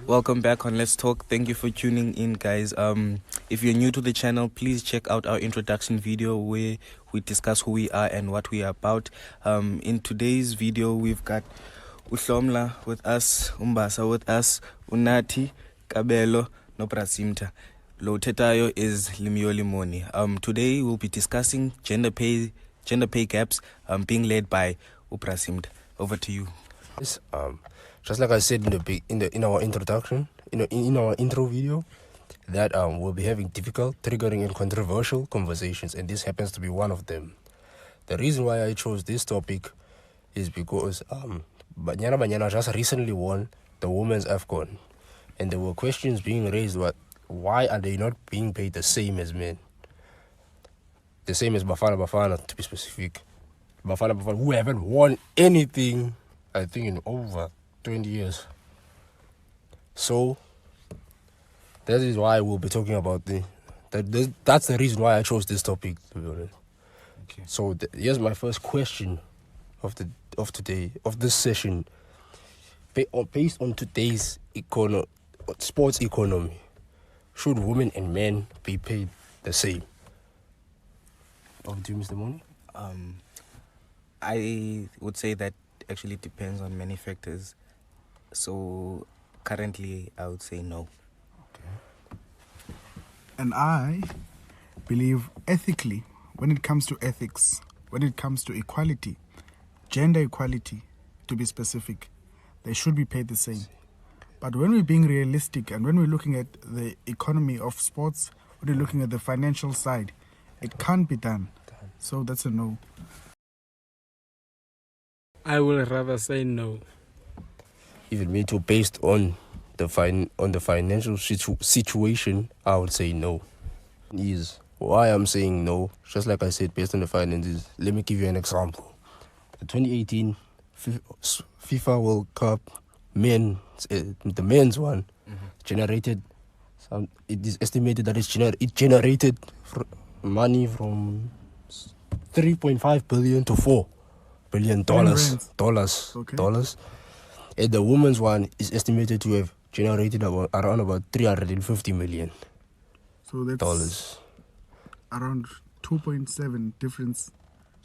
Welcome back on Let's Talk. Thank you for tuning in, guys. If you're new to the channel, please check out our introduction video where we discuss who we are and what we are about. In today's video, we've got Hlomla with us, Mbasa with us, Inathi, Kabelo, no Simtha. Lo tetayo is Limyoli Moni. Today we'll be discussing gender pay gaps, being led by Simtha. Over to you. Yes, just like I said in our introduction, in our intro video, that we'll be having difficult, triggering, and controversial conversations, and this happens to be one of them. The reason why I chose this topic is because Banyana just recently won the Women's AFCON, and there were questions being raised why are they not being paid the same as men? The same as Bafana, to be specific. Bafana, who haven't won anything, I think, in over 20 years. So that is why we'll be talking about that's the reason why I chose this topic, to be honest. Okay. So here's my first question of this session. Based on today's sports economy, should women and men be paid the same? Over to you, Mr. Moni. I would say that actually depends on many factors. So currently I would say no. Okay. And I believe ethically, when it comes to ethics, when it comes to equality, gender equality to be specific, they should be paid the same. But when we're being realistic and when we're looking at the economy of sports, when we're looking at the financial side, it can't be done. So that's a no. I will rather say no. Even me too, based on the financial situation, I would say no. Is why I'm saying no. Just like I said, based on the finances. Let me give you an example. The 2018 FIFA World Cup the men's one, generated some. It is estimated that it generated money from $3.5 billion to $4 billion dollars. Okay. And the women's one is estimated to have generated around about $350 million. So that's around 2.7 difference.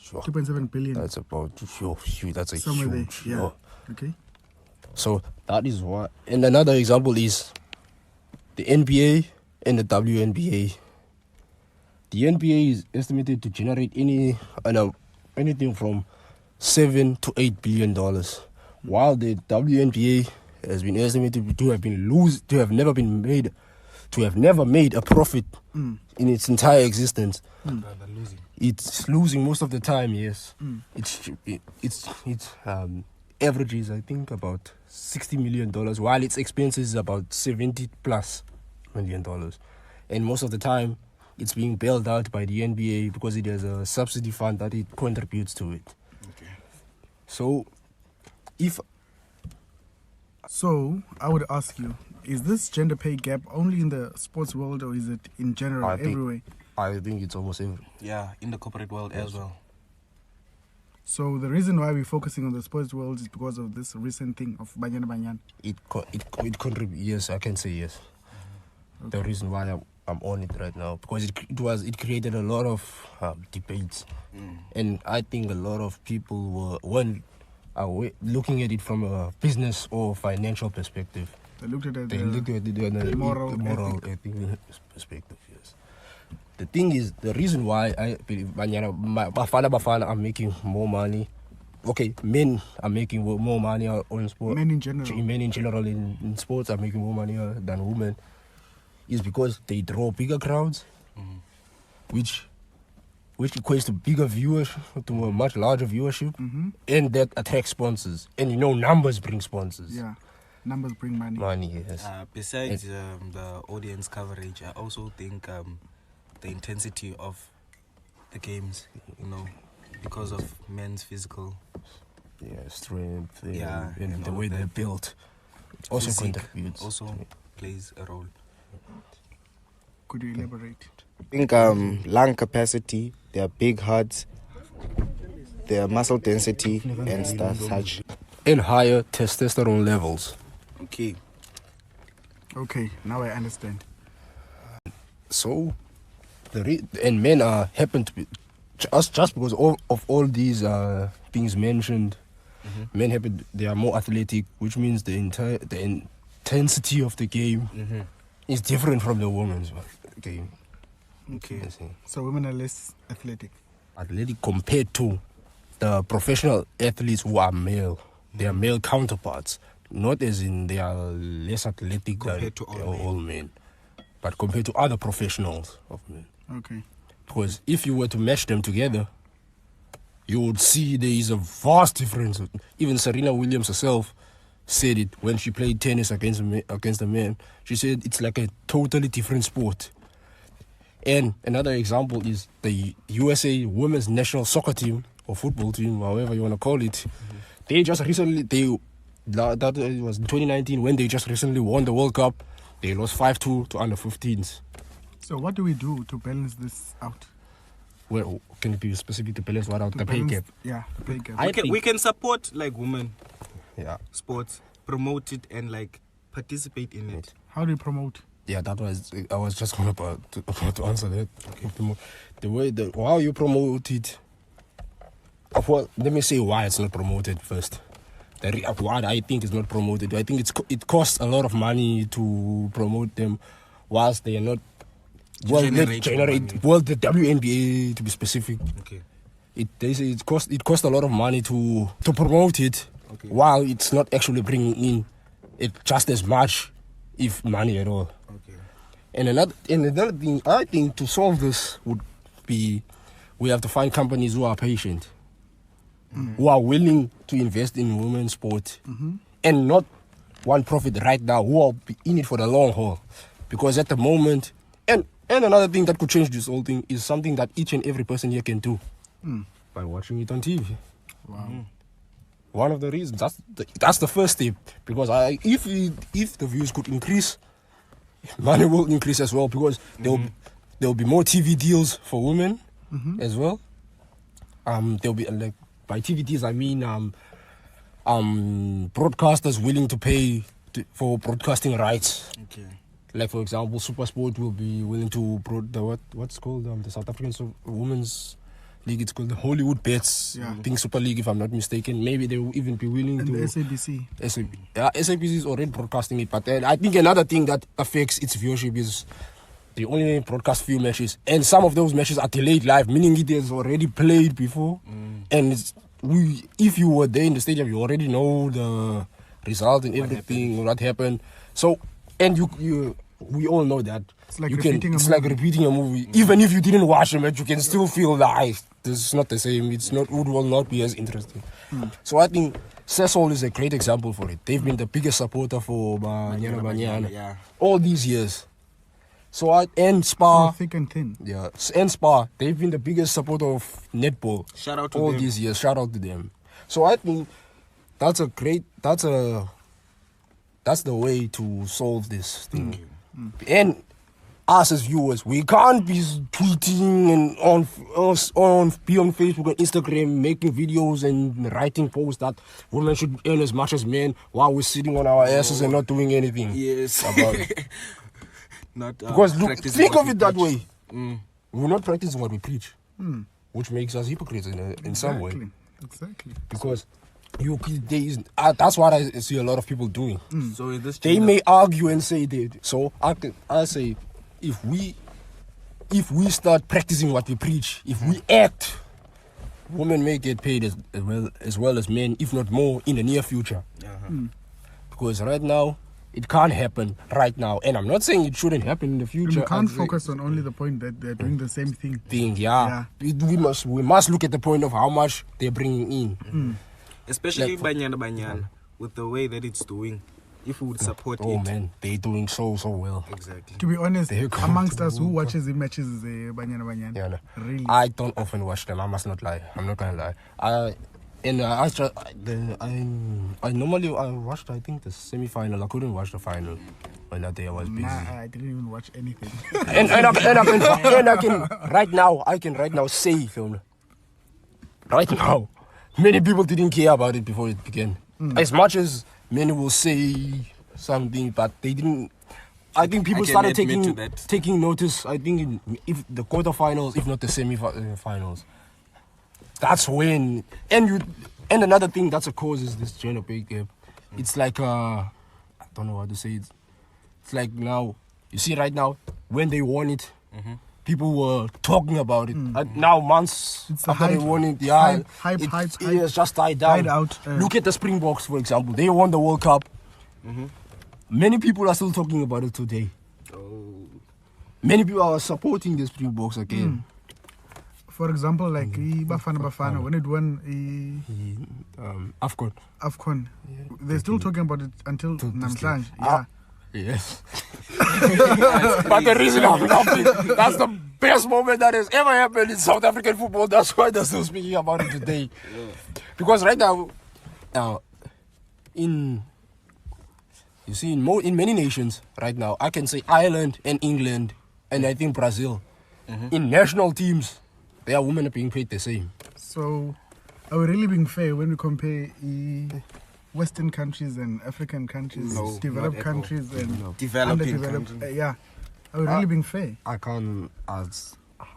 Sure. 2.7 billion. That's about that's a somewhere huge. there. Yeah. Okay. So that is why. And another example is the NBA and the WNBA. The NBA is estimated to generate anything from $7 to $8 billion, while the WNBA has been estimated to have never made a profit in its entire existence. It's losing most of the time. Yes, it's averages, I think, about $60 million, while its expenses is about $70+ million, and most of the time it's being bailed out by the NBA because it has a subsidy fund that it contributes to it. Okay. So I would ask you, is this gender pay gap only in the sports world or is it in general everywhere? I think it's almost everywhere. Yeah, in the corporate world as well. So the reason why we're focusing on the sports world is because of this recent thing of Banyana. It contributes. Yes, I can say yes. Okay. The reason why I'm on it right now, because it created a lot of debates, and I think a lot of people weren't looking at it from a business or financial perspective. They looked at it on a moral ethical perspective. Yes. The thing is, the reason why I believe Bafana are making more money. Okay, men are making more money on sports. Men in general in sports are making more money than women, is because they draw bigger crowds, which equates to bigger viewership, to a much larger viewership, and that attracts sponsors. And numbers bring sponsors. Yeah, numbers bring money. Money, yes. Besides the audience coverage, I also think the intensity of the games, because of men's physical strength, and the way they're built, also contributes. Also plays a role. Could you elaborate? I think lung capacity, their big hearts, their muscle density and stuff such. And higher testosterone levels. Okay. Okay, now I understand. So, and men happen to be just because of all these things mentioned. Men they are more athletic, which means the intensity of the game is different from the women's game. Okay. So women are less athletic. Athletic compared to the professional athletes who are male. They are male counterparts. Not as in they are less athletic Compared than to all men, but compared to other professionals of men. Okay. Because if you were to match them together, you would see there is a vast difference. Even Serena Williams herself said it when she played tennis against a man. She said it's like a totally different sport. And another example is the USA women's national soccer team or football team, however you want to call it. They just recently, that was in 2019 when they just recently won the World Cup. They lost 5-2 to under 15s. So what do we do to balance this out? Well, can you be specific to balance what out? The pay gap. Yeah, the pay gap. We can support like women sports, promote it and like participate in it. How do you promote? Yeah, I was just about to answer that. Okay. The way how you promote it. Well, let me say why it's not promoted first. Why I think it's not promoted. I think it costs a lot of money to promote them, whilst they are not. Well, the WNBA to be specific. Okay. They say it costs a lot of money to promote it, while it's not actually bringing in it just as much, if money at all. Okay. And another thing I think to solve this would be we have to find companies who are patient, who are willing to invest in women's sport, and not want profit right now, who are in it for the long haul. Because at the moment, and another thing that could change this whole thing is something that each and every person here can do by watching it on TV. Wow. One of the reasons, that's the first step. Because if the views could increase, money will increase as well. Because there'll be more TV deals for women as well. There'll be like by TV deals I mean broadcasters willing to pay for broadcasting rights. Okay. Like for example, SuperSport will be willing to what's called the South African Women's League. It's called the Hollywood Bets. Yeah. I think Super League, if I'm not mistaken. Maybe they will even be willing and to. The SABC. SABC is already broadcasting it, but I think another thing that affects its viewership is they only broadcast few matches, and some of those matches are delayed live, meaning it has already played before. And if you were there in the stadium, you already know the result and everything, what happened. So, and we all know that it's like repeating a movie. Even if you didn't watch the match, you can still feel like this is not the same. It will not be as interesting. So I think Sasol is a great example for it. They've been the biggest supporter for Banyana all these years. So and Spa, thick and thin. Yeah, and Spa, they've been the biggest supporter of netball. Shout out to all them. These years. Shout out to them. So I think that's the way to solve this thing. And us as viewers, we can't be tweeting and be on Facebook and Instagram making videos and writing posts that women should earn as much as men while we're sitting on our asses and not doing anything. Yes. About it. Not because look, think of it that way. We're not practicing what we preach, which makes us hypocrites in some way. Exactly. Because that's what I see a lot of people doing. So in this they may argue and say that. So I say, if we start practicing what we preach, if we act, women may get paid as well as men, if not more, in the near future. Because right now, it can't happen right now. And I'm not saying it shouldn't happen in the future. We can't focus on only the point that they're doing the same thing. We must look at the point of how much they're bringing in. Especially Banyana, with the way that it's doing. If we would support it. Oh man, they're doing so well. Exactly. To be honest, amongst us, who watches the matches Banyana? Yeah, no. Really? I don't often watch them. I must not lie. I'm not gonna lie. I normally watched, I think, the semi-final. I couldn't watch the final when that day I was busy. I didn't even watch anything. and I can right now say, Hlomla, right now, many people didn't care about it before it began. As much as many will say something, but they didn't. I think people I can started admit to that. taking notice. I think if the quarterfinals, if not the semi-finals, that's when. And another thing that's a cause is this gender pay gap. It's like I don't know how to say it. It's like now you see right now when they won it, people were talking about it. Now months It's a after they hype. won it, yeah, Hype. it has just died down. Died out, Look at the Springboks, for example. They won the World Cup. Many people are still talking about it today. Many people are supporting the Springboks again. For example, like Bafana, when it won AFCON. they're still talking about it until Namhlanje. Yes. But the reason I'm laughing, that's the best moment that has ever happened in South African football. That's why they're still speaking about it today. Because right now, in many nations right now, I can say Ireland and England and I think Brazil, in national teams, their women are being paid the same. So, are we really being fair when we compare Western countries and African countries, No, developed not at all. countries and Developing underdeveloped? countries. Yeah. Are we really being fair? I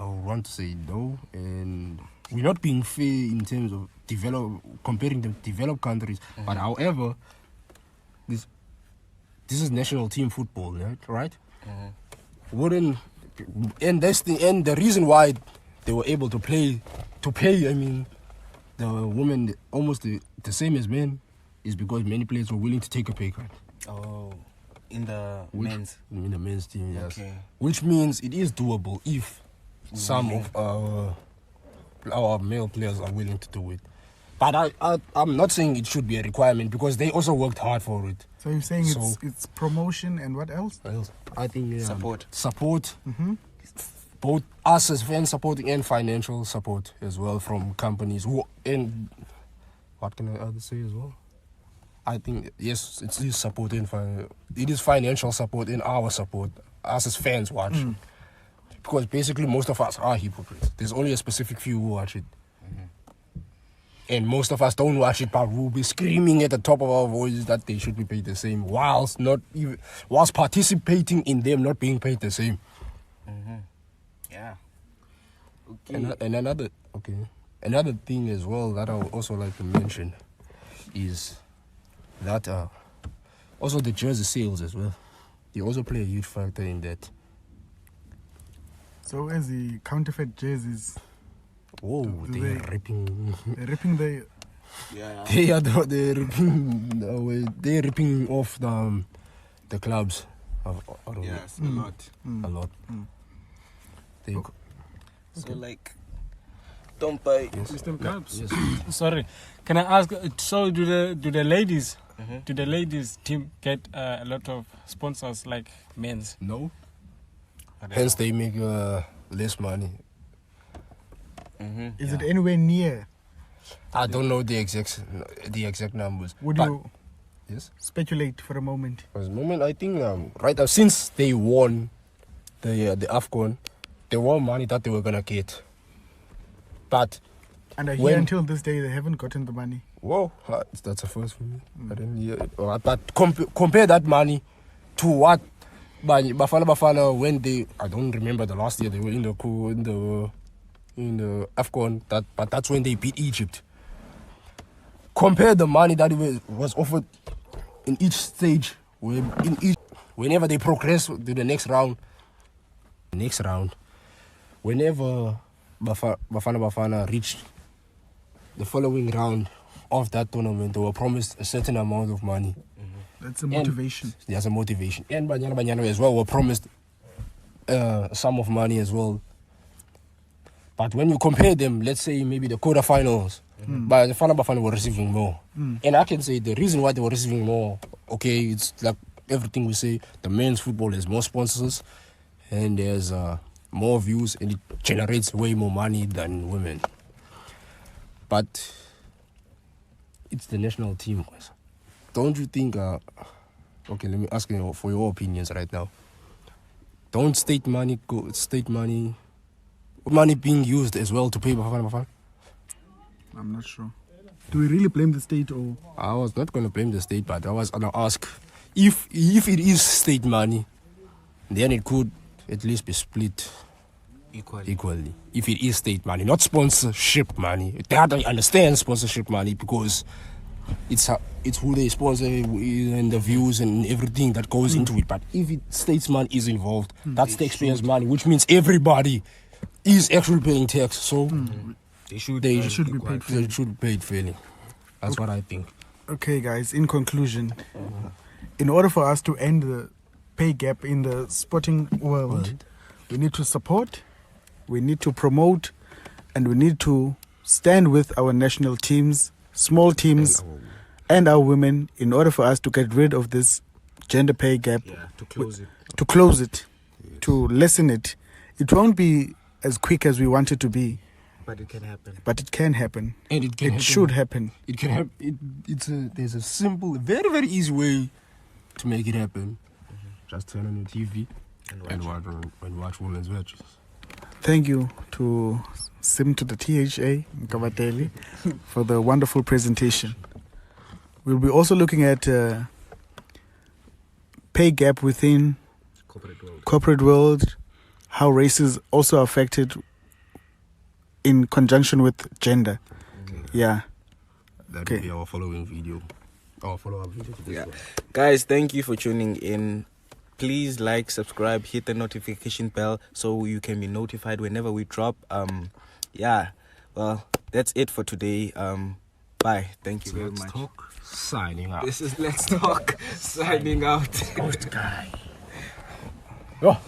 want to say no, and we're not being fair in terms of comparing the developed countries. But however, this is national team football, right? And the reason why they were able to pay. I mean, the women almost the same as men is because many players were willing to take a pay cut. Oh, in the men's. In the men's team, yes. Okay. Which means it is doable if some of our male players are willing to do it. But I'm not saying it should be a requirement because they also worked hard for it. So you're saying it's promotion and what else? I think Support. Both us as fans supporting and financial support as well from companies and what can I say as well? I think yes, it is support and it is financial support and our support us as fans watching because basically most of us are hypocrites. There's only a specific few who watch it. And most of us don't watch it, but we'll be screaming at the top of our voices that they should be paid the same, whilst participating in them not being paid the same. Yeah. Okay. And another thing as well that I would also like to mention is that also the jersey sales as well. They also play a huge factor in that. So as the counterfeit jerseys, Whoa, they're ripping. they're ripping the. Yeah. They're ripping off the clubs. Yes, a lot. A lot. So like, don't buy. Mr. Mgabs, Yes. sorry. Can I ask? So do the ladies? Do the ladies team get a lot of sponsors like men's? No. Hence they make less money. Is it anywhere near? I don't know the exact numbers. Would but- you Yes. speculate for a moment? For the moment, I think right now since they won the AFCON, there was money that they were gonna get. But And I hear When- until this day they haven't gotten the money. whoa, that's a first for me. I didn't hear it. But compare that money to what Bafana when I don't remember the last year they were in the AFCON. But that's when they beat Egypt. Compare the money that was offered in each stage, whenever they progress to the next round. Whenever Bafana reached the following round of that tournament, they were promised a certain amount of money. That's a motivation. There's a motivation. And Banyana as well were promised a sum of money as well. But when you compare them, let's say maybe the quarterfinals, but the Bafana were receiving more. And I can say the reason why they were receiving more, okay, it's like everything we say, the men's football has more sponsors and there's more views and it generates way more money than women. But it's the national team, guys. Don't you think, okay, let me ask you for your opinions right now. Don't state money being used as well to pay Bafana? I'm not sure. Do we really blame the state or? I was not going to blame the state, but I was going to ask if it is state money, then it could at least be split Equally. if it is state money, not sponsorship money. That I understand sponsorship money because it's who they sponsor and the views and everything that goes into it. But if state's money is involved, that's taxpayers' money, which means everybody is actually paying tax. So they should be paid fairly. They should be paid fairly. That's what I think. Okay, guys, in conclusion, in order for us to end the pay gap in the sporting world, we need to support, we need to promote, and we need to stand with our national teams, small teams, and our women in order for us to get rid of this gender pay gap. To close it. To close it, to lessen it. It won't be as quick as we want it to be. But it can happen. But it can happen. And it can happen. Should happen. It can happen. There's a simple, very, very easy way to make it happen. Just turn on your TV and watch women's matches. Thank you to Simtha, the THA, Mgabadeli, for the wonderful presentation. We'll be also looking at pay gap within corporate world, how race is also affected in conjunction with gender. Yeah. That will be our following video. Our follow-up video to this one. Guys, thank you for tuning in. Please like, subscribe, hit the notification bell so you can be notified whenever we drop. Well, that's it for today. Bye. Thank you very much. Let's talk. Signing out. This is Let's Talk. Signing out. Good guy. Oh.